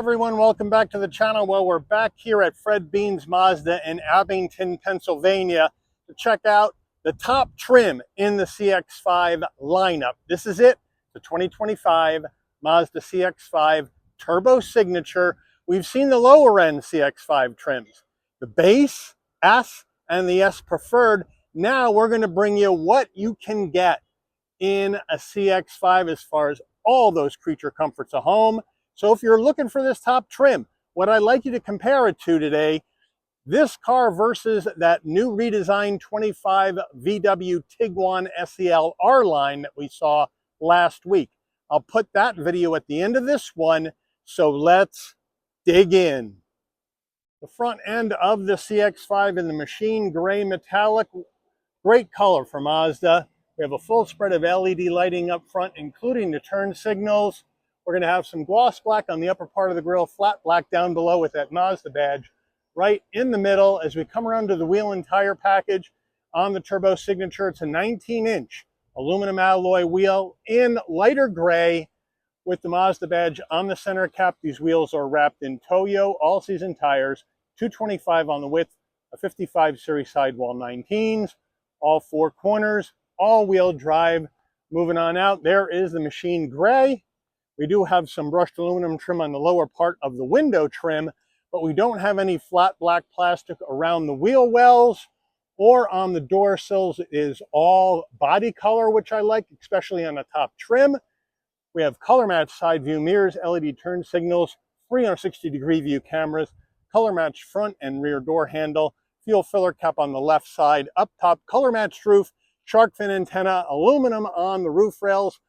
everyone, welcome back to the channel. Well, we're back here at Fred Bean's Mazda in Abington, Pennsylvania to check out the top trim in the CX-5 lineup. This is it, the 2025 Mazda CX-5 Turbo Signature. We've seen the lower end CX-5 trims, the base, S, and the S Preferred. Now we're going to bring you what you can get in a CX-5 as far as all those creature comforts of home. So if you're looking for this top trim, what I'd like you to compare it to today, this car versus that new redesigned 25 VW Tiguan SEL R-Line that we saw last week. I'll put that video at the end of this one, so let's dig in. The front end of the CX-5 in the machine gray metallic, great color for Mazda. We have a full spread of LED lighting up front, including the turn signals. We're going to have some gloss black on the upper part of the grille, flat black down below with that Mazda badge right in the middle. As we come around to the wheel and tire package on the Turbo Signature, it's a 19-inch aluminum alloy wheel in lighter gray with the Mazda badge on the center cap. These wheels are wrapped in Toyo all-season tires, 225 on the width, a 55 series sidewall 19s, all four corners, all-wheel drive. Moving on out, there is the machine gray. We do have some brushed aluminum trim on the lower part of the window trim, but we don't have any flat black plastic around the wheel wells or on the door sills. It is all body color, which I like, especially on the top trim. We have color matched side view mirrors, LED turn signals, 360-degree view cameras, color matched front and rear door handle, fuel filler cap on the left side, up top color matched roof, shark fin antenna, aluminum on the roof rails,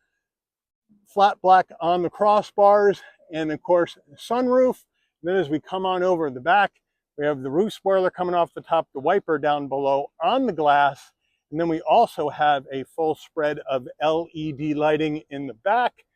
flat black on the crossbars, and of course sunroof. And then as we come on over the back, we have the roof spoiler coming off the top, the wiper down below on the glass, and then we also have a full spread of LED lighting in the back.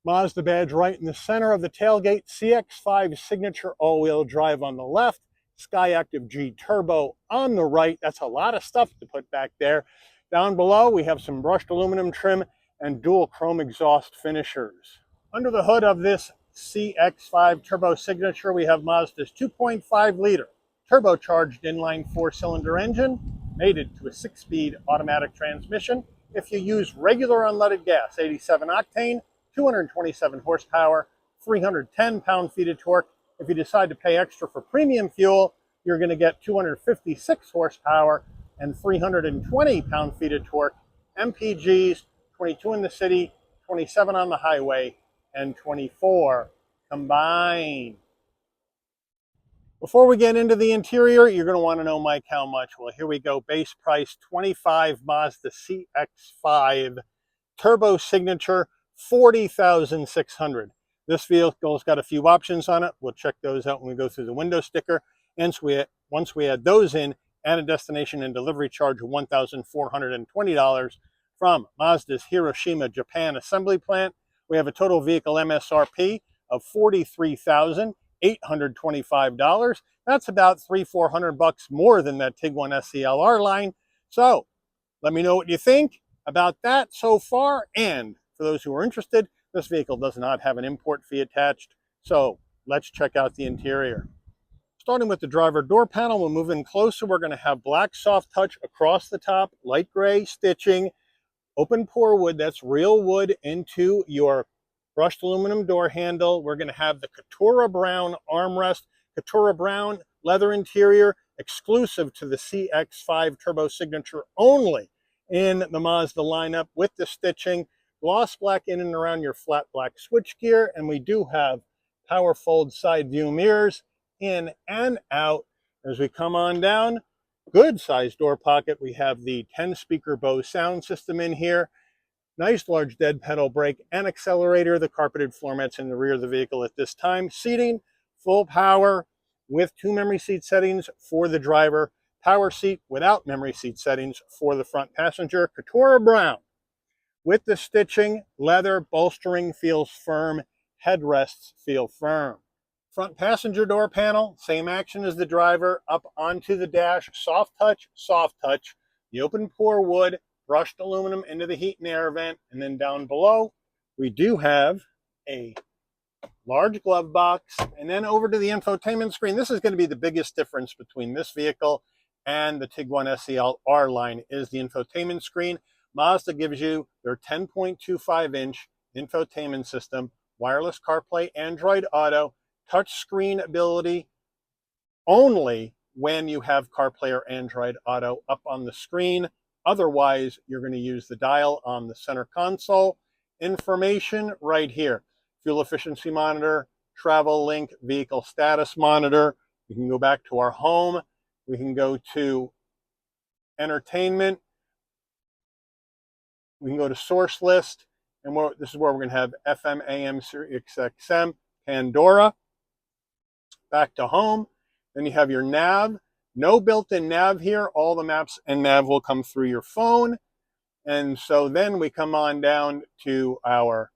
Mazda badge right in the center of the tailgate, CX-5 Signature all-wheel drive on the left, Skyactiv G Turbo on the right. That's a lot of stuff to put back there. Down below we have some brushed aluminum trim and dual chrome exhaust finishers. Under the hood of this CX-5 Turbo Signature, we have Mazda's 2.5-liter turbocharged inline four-cylinder engine, mated to a 6-speed automatic transmission. If you use regular unleaded gas, 87 octane, 227 horsepower, 310 pound-feet of torque. If you decide to pay extra for premium fuel, you're going to get 256 horsepower and 320 pound-feet of torque. MPGs, 22 in the city, 27 on the highway, and 24 combined. Before we get into the interior, you're going to want to know, Mike, how much? Well, here we go. Base price, 25 Mazda CX-5 Turbo Signature, $40,600. This vehicle's got a few options on it. We'll check those out when we go through the window sticker. And once we add those in, and a destination and delivery charge of $1,420 from Mazda's Hiroshima, Japan assembly plant, we have a total vehicle MSRP of $43,825. That's about $300-400 more than that Tiguan SEL R-Line. So let me know what you think about that so far. And for those who are interested, this vehicle does not have an import fee attached. So let's check out the interior. Starting with the driver door panel, we'll move in closer. We're going to have black soft touch across the top, light gray stitching, open pore wood, that's real wood, into your brushed aluminum door handle. We're going to have the Katura brown armrest, Katura brown leather interior, exclusive to the CX-5 Turbo Signature only in the Mazda lineup, with the stitching, gloss black in and around your flat black switchgear, and we do have power fold side view mirrors in and out. As we come on down, good sized door pocket. We have the 10-speaker Bose sound system in here. Nice large dead pedal brake and accelerator. The carpeted floor mats in the rear of the vehicle at this time. Seating, full power with 2 memory seat settings for the driver. Power seat without memory seat settings for the front passenger. Katura brown with the stitching. Leather bolstering feels firm. Headrests feel firm. Front passenger door panel, same action as the driver, up onto the dash, soft touch, the open pore wood, brushed aluminum into the heat and air vent, and then down below, we do have a large glove box, and then over to the infotainment screen. This is going to be the biggest difference between this vehicle and the Tiguan SEL R-Line is the infotainment screen. Mazda gives you their 10.25-inch infotainment system, wireless CarPlay, Android Auto, touchscreen ability only when you have CarPlay or Android Auto up on the screen. Otherwise, you're going to use the dial on the center console. Information right here. Fuel efficiency monitor, travel link, vehicle status monitor. We can go back to our home. We can go to entertainment. We can go to source list. And this is where we're going to have FM, AM, Sirius XM, Pandora. Back to home. Then you have your nav. No built-in nav here. All the maps and nav will come through your phone. And so then we come on down to our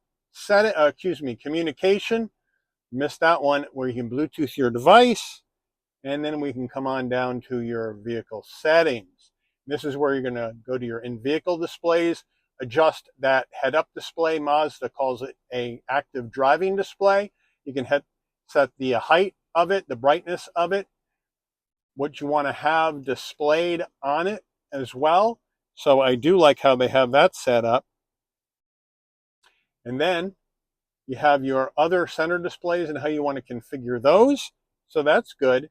communication. Missed that one where you can Bluetooth your device. And then we can come on down to your vehicle settings. This is where you're going to go to your in-vehicle displays, adjust that head-up display. Mazda calls it a active driving display. You can set the height of it, the brightness of it, what you want to have displayed on it as well. So I do like how they have that set up. And then you have your other center displays and how you want to configure those. So that's good.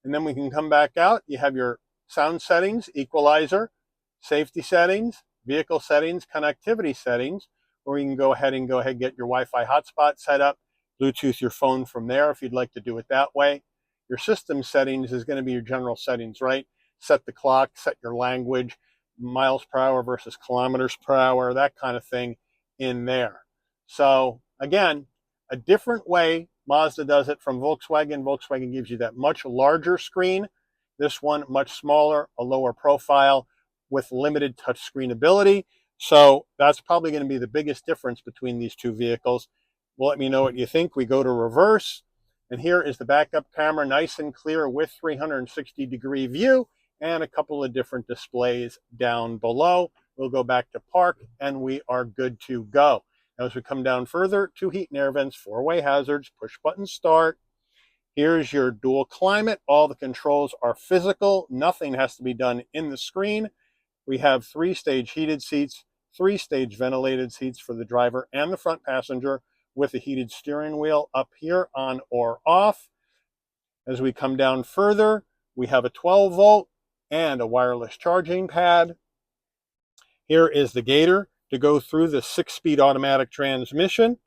And then we can come back out. You have your sound settings, equalizer, safety settings, vehicle settings, connectivity settings, or you can go ahead and get your Wi-Fi hotspot set up, Bluetooth your phone from there if you'd like to do it that way. Your system settings is going to be your general settings, right? Set the clock, set your language, miles per hour versus kilometers per hour, that kind of thing in there. So again, a different way Mazda does it from Volkswagen. Volkswagen gives you that much larger screen. This one, much smaller, a lower profile with limited touchscreen ability. So that's probably going to be the biggest difference between these two vehicles. Well, let me know what you think. We go to reverse. And here is the backup camera, nice and clear with 360-degree view and a couple of different displays down below. We'll go back to park and we are good to go. Now, as we come down further, 2 heat and air vents, 4-way hazards, push button start. Here's your dual climate. All the controls are physical. Nothing has to be done in the screen. We have 3-stage heated seats, 3-stage ventilated seats for the driver and the front passenger with a heated steering wheel up here on or off. As we come down further, we have a 12-volt and a wireless charging pad. Here is the gator to go through the 6-speed automatic transmission.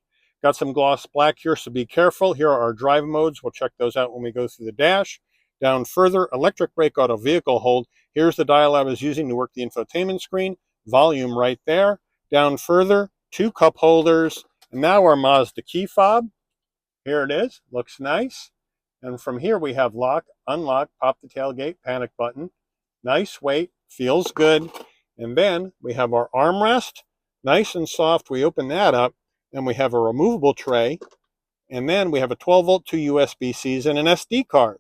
Got some gloss black here, so be careful. Here are our drive modes. We'll check those out when we go through the dash. Down further, electric brake auto vehicle hold. Here's the dial I was using to work the infotainment screen. Volume right there. Down further, 2 cup holders. And now our Mazda key fob. Here it is. Looks nice. And from here we have lock, unlock, pop the tailgate, panic button. Nice weight. Feels good. And then we have our armrest. Nice and soft. We open that up and we have a removable tray. And then we have a 12-volt, 2 USB-Cs, and an SD card.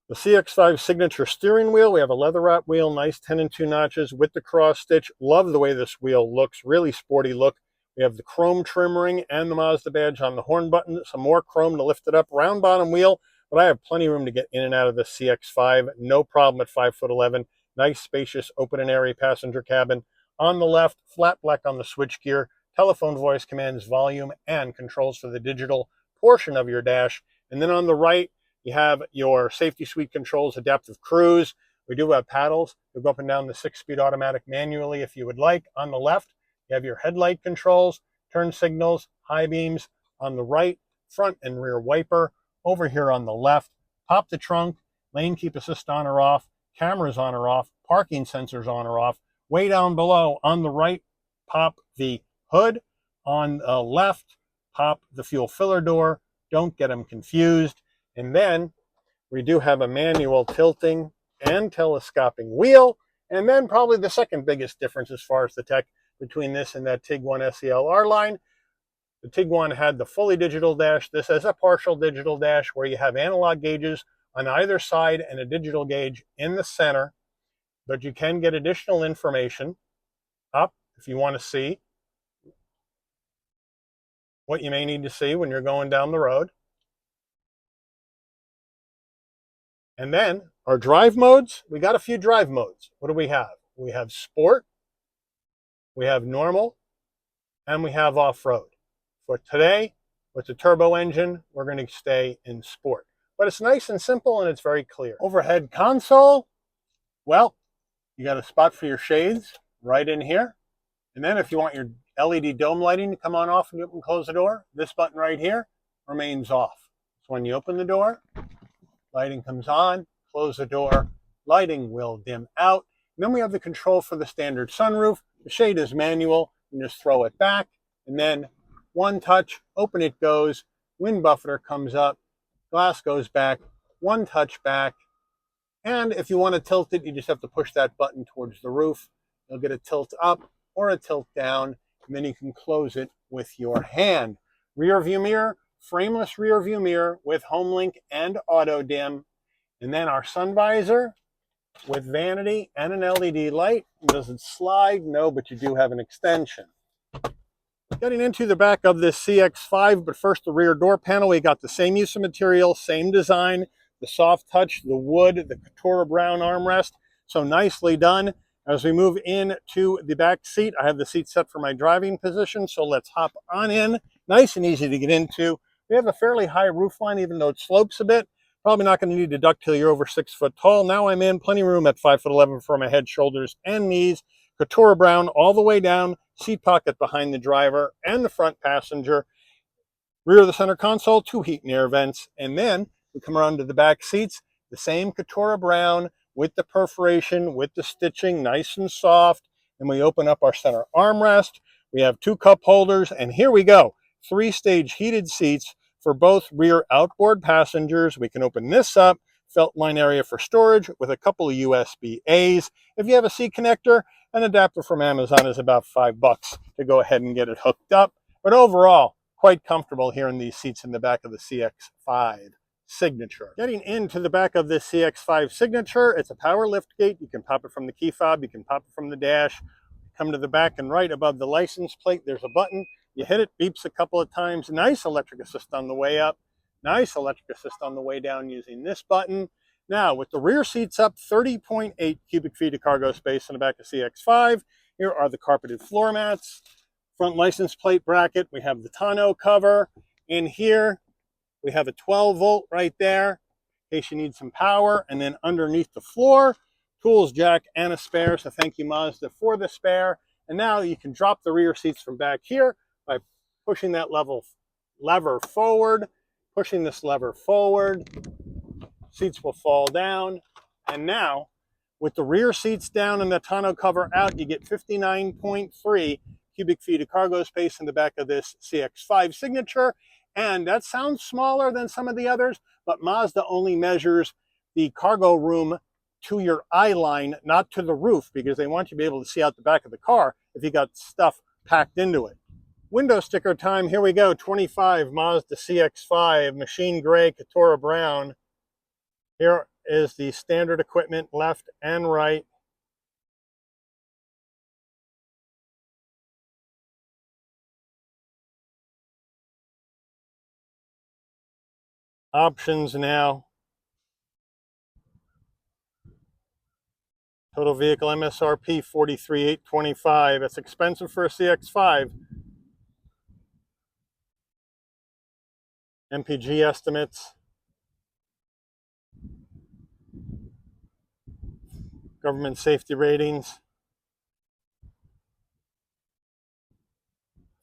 The CX-5 signature steering wheel. We have a leather wrap wheel, nice 10 and 2 notches with the cross stitch. Love the way this wheel looks. Really sporty look. We have the chrome trim ring and the Mazda badge on the horn button. Some more chrome to lift it up. Round bottom wheel, but I have plenty of room to get in and out of the CX-5. No problem at 5'11". Nice, spacious, open and airy passenger cabin. On the left, flat black on the switchgear. Telephone voice commands volume and controls for the digital portion of your dash. And then on the right, you have your safety suite controls, adaptive cruise. We do have paddles. You'll go up and down the 6-speed automatic manually if you would like. On the left, you have your headlight controls, turn signals, high beams. On the right, front and rear wiper. Over here on the left, pop the trunk, lane keep assist on or off, cameras on or off, parking sensors on or off. Way down below, on the right, pop the hood. On the left, pop the fuel filler door. Don't get them confused. And then we do have a manual tilting and telescoping wheel. And then probably the second biggest difference as far as the tech between this and that Tiguan SEL R-Line. The Tiguan had the fully digital dash. This has a partial digital dash where you have analog gauges on either side and a digital gauge in the center. But you can get additional information up if you want to see. what you may need to see when you're going down the road. And then our drive modes, we got a few drive modes. What do we have? We have sport, we have normal, and we have off-road. For today, with the turbo engine, we're going to stay in sport. But it's nice and simple and it's very clear. Overhead console, well, you got a spot for your shades right in here. And then if you want your LED dome lighting to come on off and you open and close the door, this button right here remains off. So when you open the door, lighting comes on, close the door, lighting will dim out. And then we have the control for the standard sunroof. The shade is manual. You just throw it back, and then one touch, open it goes, wind buffeter comes up, glass goes back, one touch back. And if you want to tilt it, you just have to push that button towards the roof. You'll get a tilt up or a tilt down, and then you can close it with your hand. Rear view mirror, frameless rear view mirror with home link and auto dim. And then our sun visor with vanity and an LED light. Does it slide? No, but you do have an extension. Getting into the back of this CX-5, but first the rear door panel. We got the same use of material, same design, the soft touch, the wood, the Katura brown armrest. So nicely done. As we move into the back seat, I have the seat set for my driving position, so let's hop on in. Nice and easy to get into. We have a fairly high roof line, even though it slopes a bit. Probably not going to need to duck till you're over 6 foot tall. Now I'm in, plenty of room at 5'11" for my head, shoulders, and knees. Katura brown all the way down, seat pocket behind the driver and the front passenger. Rear of the center console, 2 heat and air vents. And then we come around to the back seats, the same Katura brown with the perforation, with the stitching, nice and soft. And we open up our center armrest. We have 2 cup holders, and here we go. 3-stage heated seats for both rear outboard passengers. We can open this up, felt line area for storage with a couple of USB-A's. If you have a C connector, an adapter from Amazon is about $5 to go ahead and get it hooked up. But overall, quite comfortable here in these seats in the back of the CX-5 Signature. Getting into the back of this CX-5 Signature, it's a power lift gate. You can pop it from the key fob, you can pop it from the dash. Come to the back, and right above the license plate, there's a button. You hit it, beeps a couple of times. Nice electric assist on the way up. Nice electric assist on the way down using this button. Now, with the rear seats up, 30.8 cubic feet of cargo space in the back of CX-5. Here are the carpeted floor mats. Front license plate bracket. We have the tonneau cover. In here, we have a 12 volt right there in case you need some power. And then underneath the floor, tools jack and a spare. So thank you, Mazda, for the spare. And now you can drop the rear seats from back here by pushing that lever forward, pushing this lever forward. Seats will fall down. And now, with the rear seats down and the tonneau cover out, you get 59.3 cubic feet of cargo space in the back of this CX-5 Signature. And that sounds smaller than some of the others, but Mazda only measures the cargo room to your eye line, not to the roof, because they want you to be able to see out the back of the car if you got stuff packed into it. Window sticker time, here we go. 25 Mazda CX-5, machine gray, Katura brown. Here is the standard equipment, left and right. Options now. Total vehicle MSRP $43,825. That's expensive for a CX-5. MPG estimates. Government safety ratings.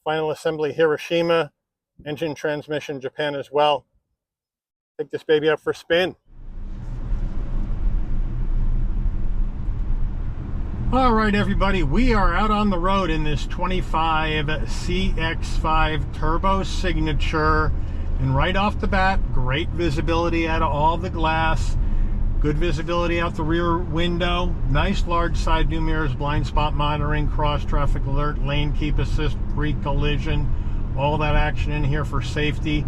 Final assembly Hiroshima. Engine transmission Japan as well. Take this baby up for a spin. All right, everybody, we are out on the road in this 25 CX-5 Turbo Signature. And right off the bat, great visibility out of all the glass. Good visibility out the rear window. Nice large side view mirrors, blind spot monitoring, cross traffic alert, lane keep assist, pre-collision. All that action in here for safety.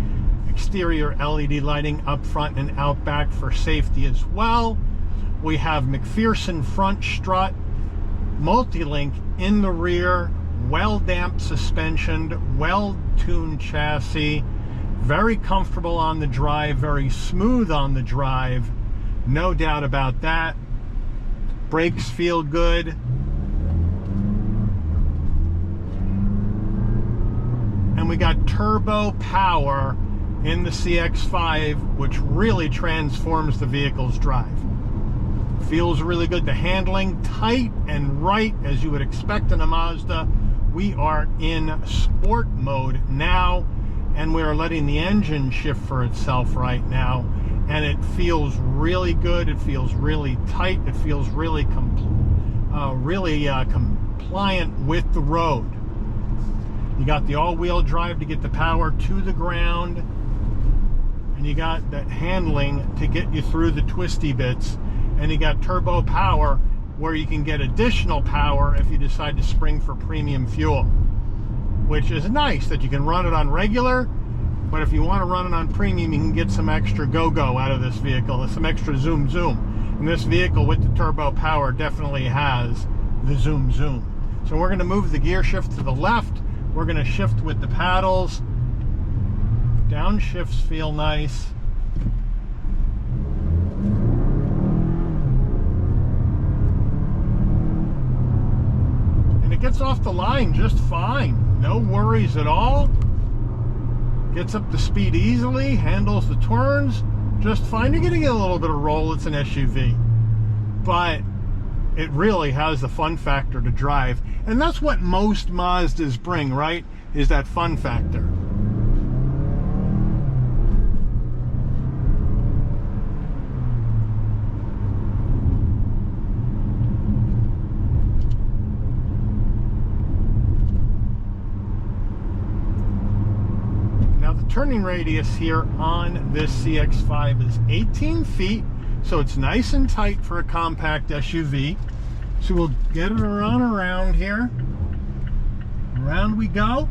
Exterior LED lighting up front and out back for safety as well. We have McPherson front strut, multi-link in the rear, well-damped suspension, well-tuned chassis, very comfortable on the drive, very smooth on the drive, no doubt about that. Brakes feel good. And we got turbo power in the CX-5, which really transforms the vehicle's drive. Feels really good. The handling tight and right, as you would expect in a Mazda. We are in sport mode now, and we are letting the engine shift for itself right now, and it feels really good. It feels really tight. It feels really compliant with the road. You got the all-wheel drive to get the power to the ground, and you got that handling to get you through the twisty bits, and you got turbo power where you can get additional power if you decide to spring for premium fuel, which is nice that you can run it on regular, but if you want to run it on premium, you can get some extra go-go out of this vehicle, some extra zoom-zoom. And this vehicle with the turbo power definitely has the zoom-zoom. So we're going to move the gear shift to the left. We're going to shift with the paddles. Downshifts feel nice. And it gets off the line just fine. No worries at all. Gets up to speed easily, handles the turns just fine. You're getting a little bit of roll. It's an SUV. But it really has the fun factor to drive. And that's what most Mazdas bring, right? Is that fun factor. Now the turning radius here on this CX-5 is 18 feet. So it's nice and tight for a compact SUV. So we'll get it around here. Around we go.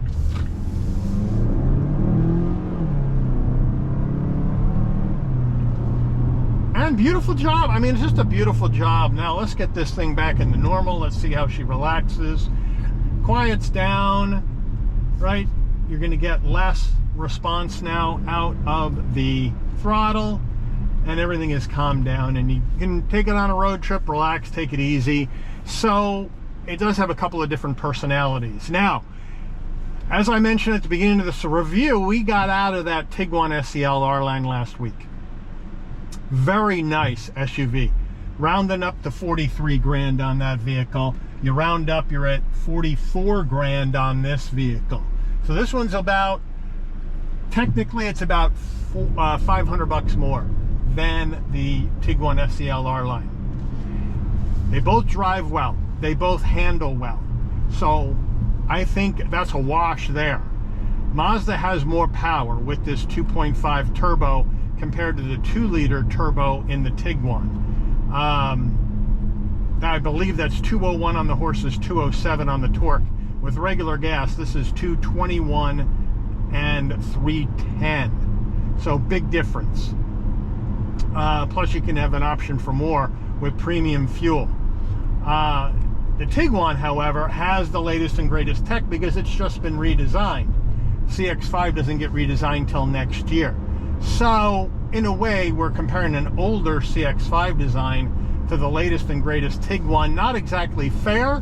And beautiful job. I mean, it's just a beautiful job. Now let's get this thing back into normal. Let's see how she relaxes. Quiets down, right? You're going to get less response now out of the throttle, and everything is calmed down, and you can take it on a road trip, relax, take it easy. So it does have a couple of different personalities. Now, as I mentioned at the beginning of this review, we got out of that Tiguan SEL R-Line last week. Very nice SUV. Rounding up to 43 grand on that vehicle. You round up, you're at 44 grand on this vehicle. So this one's about, technically it's about 500 bucks more than the Tiguan SEL R-Line. They both drive well. They both handle well. So I think that's a wash there. Mazda has more power with this 2.5 turbo compared to the 2-liter turbo in the Tiguan. I believe that's 201 on the horses, 207 on the torque. With regular gas, this is 221 and 310. So big difference. Plus you can have an option for more with premium fuel. The Tiguan, however, has the latest and greatest tech because it's just been redesigned. CX-5 doesn't get redesigned till next year. So in a way, we're comparing an older CX-5 design to the latest and greatest Tiguan. Not exactly fair,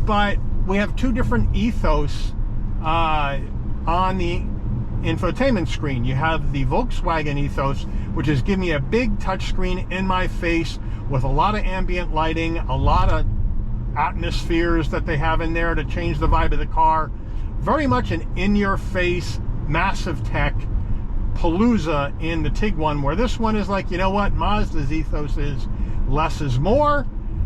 but we have two different ethos on the infotainment screen. You have the Volkswagen ethos, which is give me a big touchscreen in my face with a lot of ambient lighting, a lot of atmospheres that they have in there to change the vibe of the car. Very much an in-your-face, massive tech palooza in the Tiguan, where this one is like, you know what, Mazda's ethos is less is more.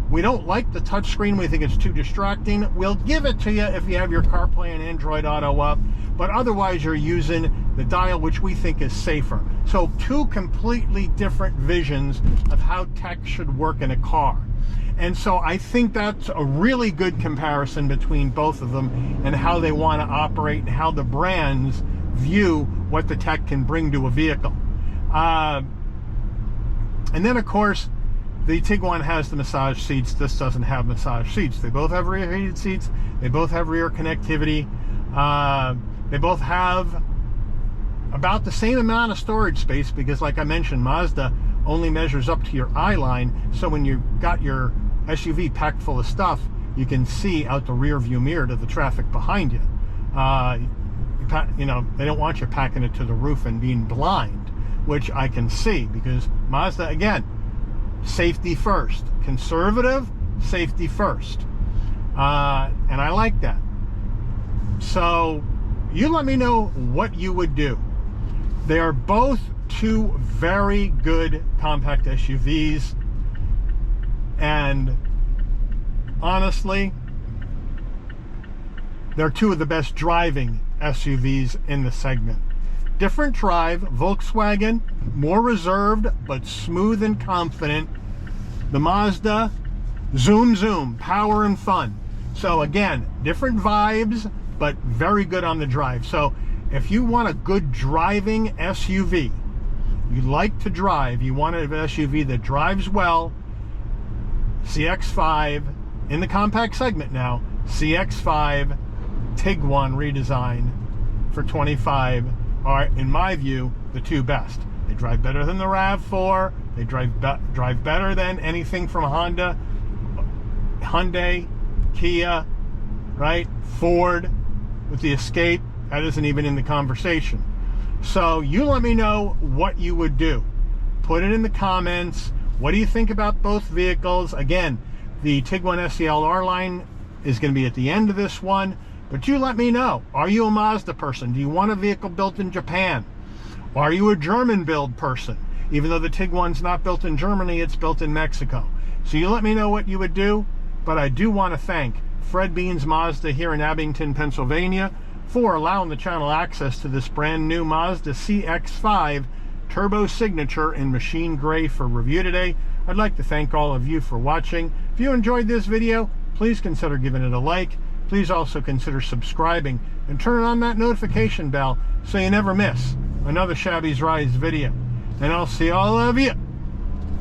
We don't like the touchscreen. We think it's too distracting. We'll give it to you if you have your CarPlay and Android Auto up, but otherwise you're using the dial, which we think is safer. So two completely different visions of how tech should work in a car. And so I think that's a really good comparison between both of them and how they want to operate and how the brands view what the tech can bring to a vehicle. And then, of course, the Tiguan has the massage seats. This doesn't have massage seats. They both have rear heated seats. They both have rear connectivity. They both have about the same amount of storage space because, like I mentioned, Mazda only measures up to your eye line. So when you got your SUV packed full of stuff, you can see out the rear view mirror to the traffic behind you. You know, they don't want you packing it to the roof and being blind, which I can see because Mazda, again, safety first. Conservative, safety first. And I like that. So you let me know what you would do. They are both two very good compact SUVs. And honestly, they're two of the best driving SUVs in the segment. Different drive, Volkswagen, more reserved, but smooth and confident. The Mazda, zoom, zoom, power and fun. So again, different vibes, but very good on the drive. So if you want a good driving SUV, you like to drive, you want an SUV that drives well, CX-5 in the compact segment now, CX-5, Tiguan redesign for $25 are, in my view, the two best. They drive better than the RAV4. They drive better than anything from Honda, Hyundai, Kia, right? Ford with the Escape. That isn't even in the conversation. So you let me know what you would do. Put it in the comments. What do you think about both vehicles? Again, the Tiguan SEL R-Line is going to be at the end of this one. But you let me know. Are you a Mazda person? Do you want a vehicle built in Japan? Or are you a German build person? Even though the Tiguan's not built in Germany, it's built in Mexico. So you let me know what you would do. But I do want to thank Fred Beans Mazda here in Abington, Pennsylvania for allowing the channel access to this brand new Mazda CX-5 Turbo Signature in machine gray for review today. I'd like to thank all of you for watching. If you enjoyed this video, please consider giving it a like. Please also consider subscribing and turn on that notification bell so you never miss another Shabby's Rise video. And I'll see all of you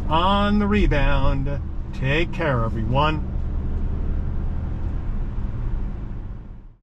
on the rebound. Take care, everyone.